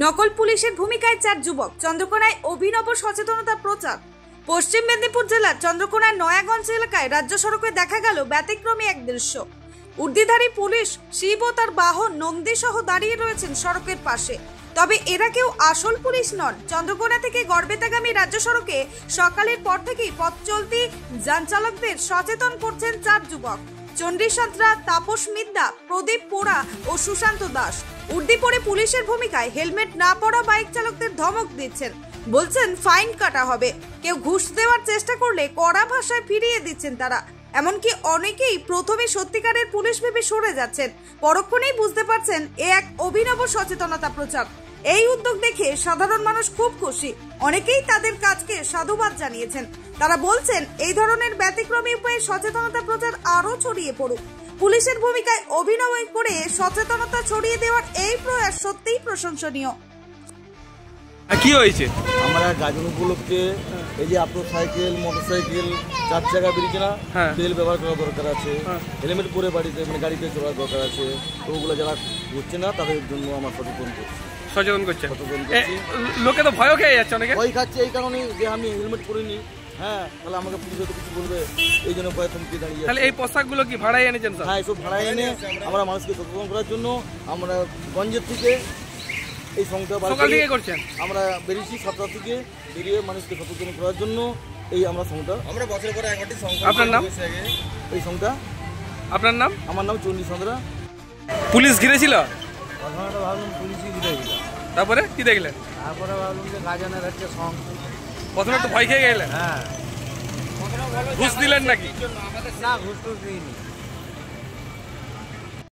নকল পুলিশের ভূমিকায় 4 যুবক। চন্দ্রকোনায় অভিনব সচেতনতা প্রচার। পশ্চিম মেদিনীপুর জেলার চন্দ্রকোনার নয়াগঞ্জ এলাকায় রাজ্য সড়কে দেখা গেল ব্যতিক্রমী এক দৃশ্য। উর্দিধারী পুলিশ শিব ও তার বাহন নন্দী সহ দাঁড়িয়ে রয়েছেন সড়কের পাশে। তবে এরা কেউ আসল পুলিশ নন। চন্দ্রকোনা থেকে গড়বেতাগামী রাজ্য সড়কে সকালের পর থেকেই পথ চলতি যান চালকদের সচেতন করছেন 4 যুবক। চণ্ডী সাঁতরা, তাপস মিদ্যা, প্রদীপ পোড়া ও সুশান্ত দাস উর্দি পরে পুলিশের ভূমিকায় হেলমেট না পরা বাইক চালকদের ধমক দিচ্ছেন। বলছেন ফাইন কাটা হবে। কেউ ঘুষ দেওয়ার চেষ্টা করলে কড়া ভাষায় ফিরিয়ে দিচ্ছেন তারা। এমনকি অনেকেই প্রথমে সত্যিকারের পুলিশ ভেবে সরে যাচ্ছেন, পরক্ষণেই বুঝতে পারছেন এ এক অভিনব সচেতনতা প্রচার। এই উদ্যোগ দেখে সাধারণ মানুষ খুব খুশি। অনেকেই তাদের কাজকে সাধুবাদ জানিয়েছেন। তারা বলছেন এই ধরনের ব্যতিক্রমী উপায়ে সচেতনতা প্রচার আরো ছড়িয়ে পড়ুক। পুলিশের ভূমিকায় অভিনয় করে সচেতনতা ছড়িয়ে দেওয়ার এই প্রয়াস সত্যিই প্রশংসনীয়। কি হয়েছে? আমরা গাজন উপলক্ষে এই যে আপনার সাইকেল, মোটরসাইকেল, 4 চাকা বেরিয়েছে না, তেল ব্যবহার করা দরকার আছে, হেলমেট পরে বাড়িতে গাড়িতে চলার দরকার আছে। তো ওগুলো যারা করছে না তাদের জন্য আমার সচেতন করছে। লোকে তো ভয় খেয়ে যাচ্ছে, অনেকে ভয় খাচ্ছে এই কারণে যে আমি হেলমেট পরিনি। তাহলে আমাকে পুলিশ হয়তো কিছু বলবে, এই জন্য ভয় থমকে দাঁড়িয়ে। তাহলে এই পোশাকগুলো কি ভাড়ায় এনেছেন? হ্যাঁ, এসব ভাড়ায় এনে আমরা মানুষকে সচেতন করার জন্য আমরা গঞ্জের থেকে এই সংখ্যা করছেন। আমরা বেরিয়েছি 7টা থেকে, বেরিয়ে মানুষকে সচেতন করার জন্য এই আমরা সংখ্যা। আমরা বছর পরে একবারটি সংখ্যা। আপনার নাম? এই সংখ্যা। আপনার নাম? আমার নাম চণ্ডী সাঁতরা। পুলিশ ঘিরেছিল? প্রথমে ভাবলাম পুলিশই ঘিরেছিল। তারপরে কি দেখলেন? তারপরে ভাবলাম যে গাজনের হচ্ছে সংখ্যা। প্রথমে তো ভয় খেয়ে গেলেন? হ্যাঁ। ঘুষ দিলেন নাকি? না, ঘুষ তো দিইনি।